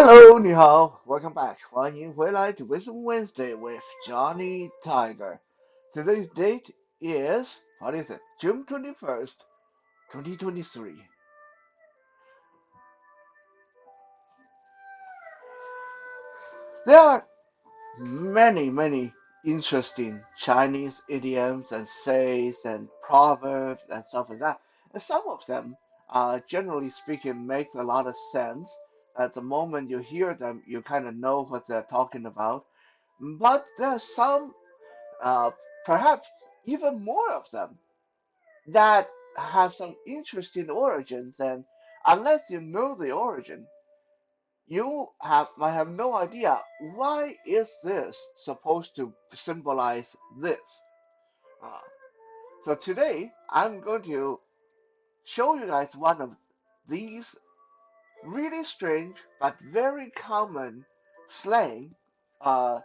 Hello，你好，Welcome back，欢迎回来to Wisdom Wednesday with Johnny Tiger. Today's date is, what is it? June 21st, 2023. There are many interesting Chinese idioms and sayings and proverbs and stuff like that. And some of them, generally speaking, makes a lot of sense. At the moment you hear them, you kind of know what they're talking about. But there are some uh, perhaps even more of them that have some interesting origins. And unless you know the origin, might have no idea why is this supposed to symbolize this. Uh, so today I'm going to show you guys one of these really strange but very common slang uh,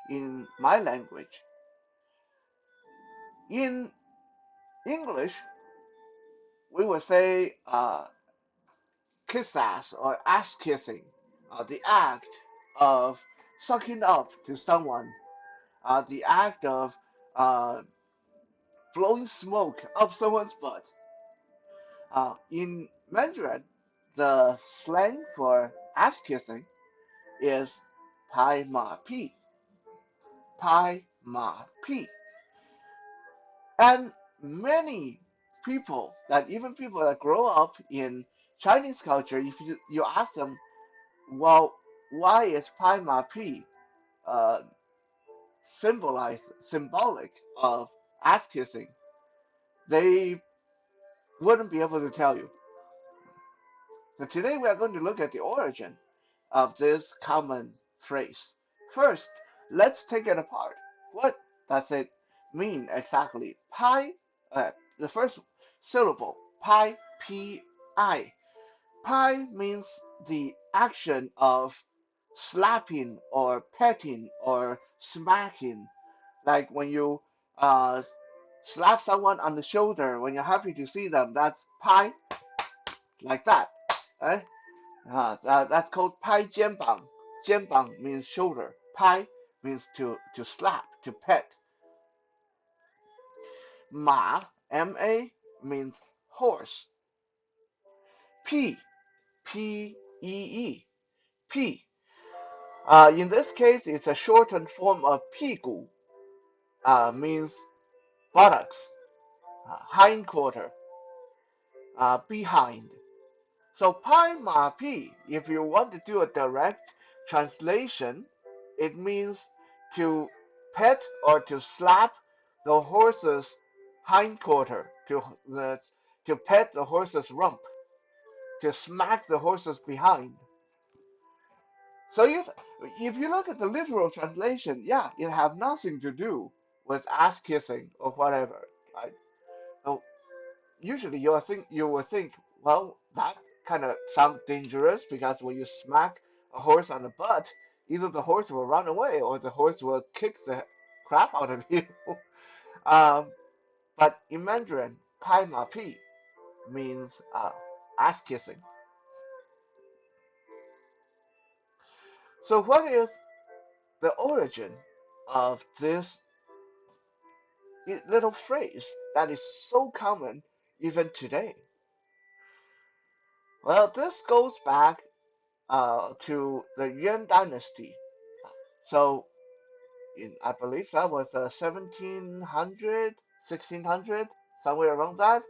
in my language. In English, we would say kiss ass or ass kissing, the act of sucking up to someone, the act of uh, blowing smoke up someone's butt. In Mandarin, the slang for ass kissing is pai ma pi, pai ma pi. And many people, that even people that grow up in Chinese culture, if you ask them, well, why is pai ma pi uh, symbolic of ass kissing? They wouldn't be able to tell you. So today we are going to look at the origin of this common phrase. First, let's take it apart. What does it mean exactly? Pi, the first syllable, pi, pi. Pi means the action of slapping or petting or smacking. Like when you uh, slap someone on the shoulder when you're happy to see them, that's pi, like that. Eh? That's called pai jianbang. Jianbang means shoulder. Pai means to slap, to pet. Ma, ma, means horse. P, p-e-e, p. In this case, it's a shortened form of 屁股, means buttocks, hindquarter, behind. So pai ma pi, if you want to do a direct translation, it means to pet or to slap the horse's hindquarter, to pet the horse's rump, to smack the horse's behind. So if you look at the literal translation, yeah, it have nothing to do with ass kissing or whatever. Right? So usually you will think, well, that kind of sounds dangerous because when you smack a horse on the butt, either the horse will run away or the horse will kick the crap out of you. um, but in Mandarin, pai ma pi means ass kissing. So what is the origin of this little phrase that is so common even today? Well, this goes back to the Yuan dynasty. So I believe that was 1700, 1600, somewhere around that.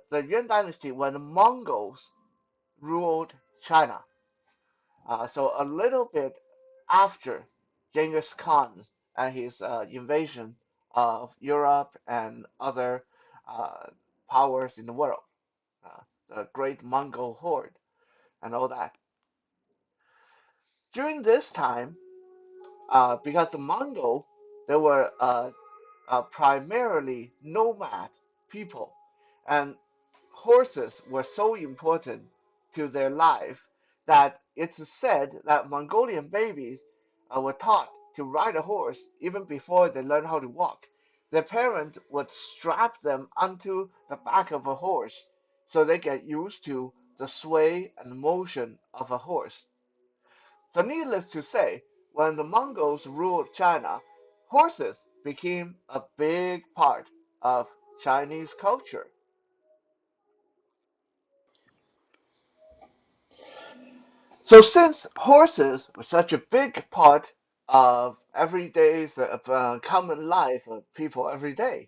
The Yuan dynasty when the Mongols ruled China. So a little bit after Genghis Khan and his invasion of Europe and other uh, powers in the world, the Great Mongol Horde and all that. During this time, because the Mongol, they were primarily nomad people, and horses were so important to their life that it's said that Mongolian babies were taught to ride a horse even before they learned how to walk. Their parents would strap them onto the back of a horse so they get used to the sway and motion of a horse. So, needless to say, when the Mongols ruled China, horses became a big part of Chinese culture. So, since horses were such a big part of everyday common life of people every day,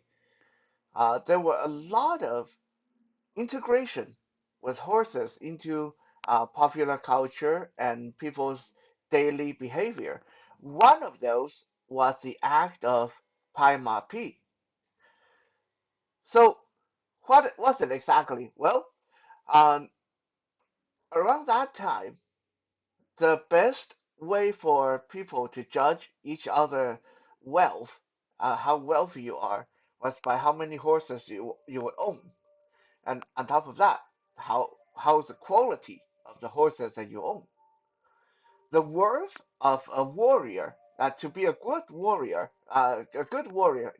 there were a lot of integration with horses into popular culture and people's daily behavior. One of those was the act of pai ma pi. So, what was it exactly? Well, um, around that time, the best way for people to judge each other wealth, how wealthy you are, was by how many horses you would own. And on top of that, how's the quality of the horses that you own? The worth of a warrior. To be a good warrior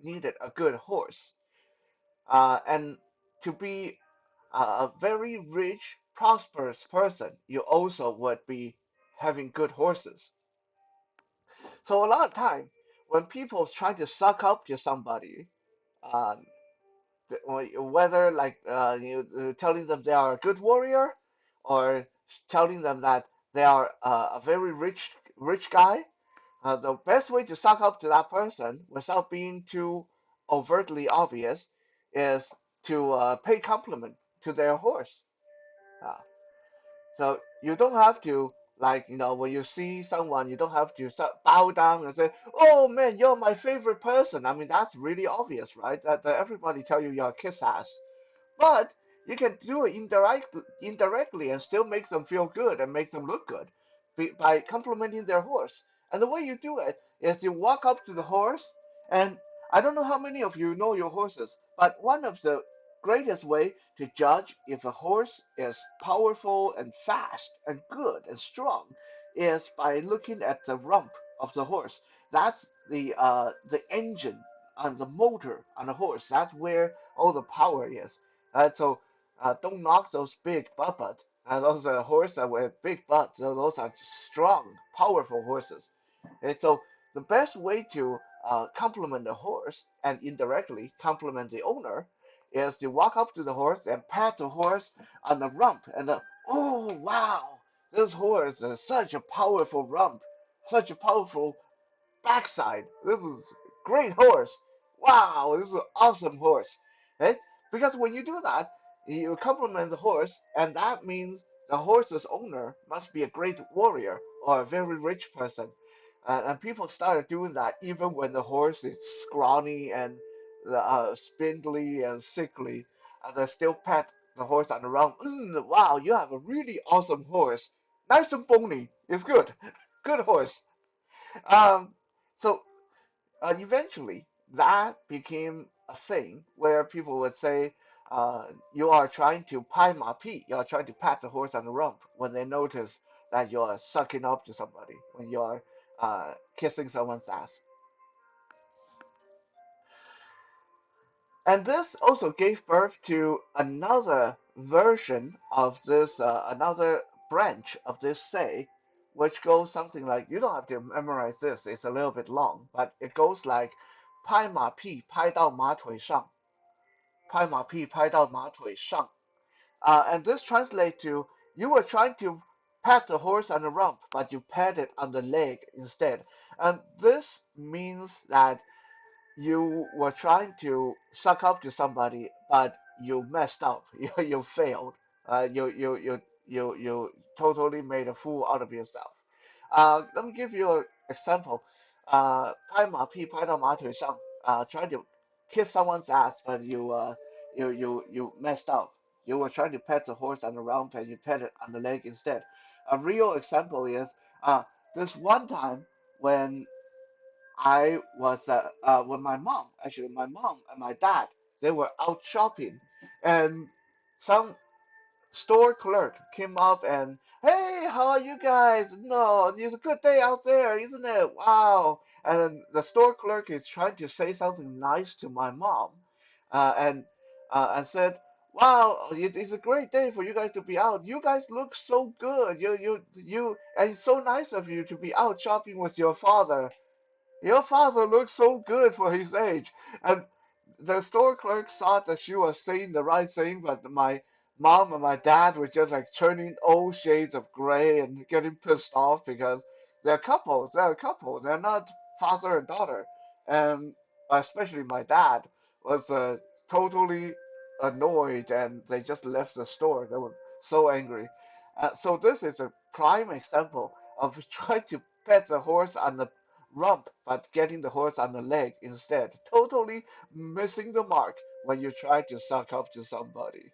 needed a good horse, and to be a very rich, prosperous person, you also would be having good horses. So a lot of time, when people try to suck up to somebody, uh, whether like telling them they are a good warrior or telling them that they are a very rich guy, the best way to suck up to that person without being too overtly obvious is to pay compliment to their horse. Uh, so you don't have to when you see someone, you don't have to bow down and say, "Oh man, you're my favorite person." I mean, that's really obvious, right? That everybody tell you you're a kiss ass. But you can do it indirectly and still make them feel good and make them look good by complimenting their horse. And the way you do it is you walk up to the horse, and I don't know how many of you know your horses, but one of the greatest way to judge if a horse is powerful and fast and good and strong is by looking at the rump of the horse. That's the engine and the motor on a horse. That's where all the power is. So don't knock those big butt. Those are horses with big butts. So those are strong, powerful horses. And so the best way to compliment the horse and indirectly compliment the owner is to walk up to the horse and pat the horse on the rump and oh wow, this horse is such a powerful rump, such a powerful backside. This is great horse. Wow, this is an awesome horse. Okay? Because when you do that, you compliment the horse, and that means the horse's owner must be a great warrior or a very rich person. And people started doing that even when the horse is scrawny and spindly and sickly. And they still pat the horse on the rump. Wow, you have a really awesome horse. Nice and bony. It's good. Good horse. Um, so eventually, that became a thing where people would say, you are trying to pai ma pi, you are trying to pat the horse on the rump when they notice that you are sucking up to somebody, when you are kissing someone's ass. And this also gave birth to another version of this, another branch of this say, which goes something like, you don't have to memorize this, it's a little bit long, but it goes like, 拍马屁拍到马腿上，拍马屁拍到马腿上. And this translates to, you were trying to pat the horse on the rump, but you pat it on the leg instead. And this means that you were trying to suck up to somebody, but you messed up. You failed. You totally made a fool out of yourself. Let me give you an example. 拍马屁拍到马腿上. Trying to kiss someone's ass, but you messed up. You were trying to pet the horse on the rump, and you pet it on the leg instead. A real example is this one time when I was with my mom. Actually, my mom and my dad, they were out shopping, and some store clerk came up and, hey, how are you guys? No, it's a good day out there, isn't it? Wow. And then the store clerk is trying to say something nice to my mom, and said, Wow, it's a great day for you guys to be out. You guys look so good. And it's so nice of you to be out shopping with your father. Your father looks so good for his age. And the store clerk thought that she was saying the right thing, but my mom and my dad were just like turning all shades of gray and getting pissed off because they're couples. They're a couple. They're not father and daughter. And especially my dad was totally annoyed, and they just left the store. They were so angry. So this is a prime example of trying to pet the horse on the rump, but getting the horse on the leg instead. Totally missing the mark when you try to suck up to somebody.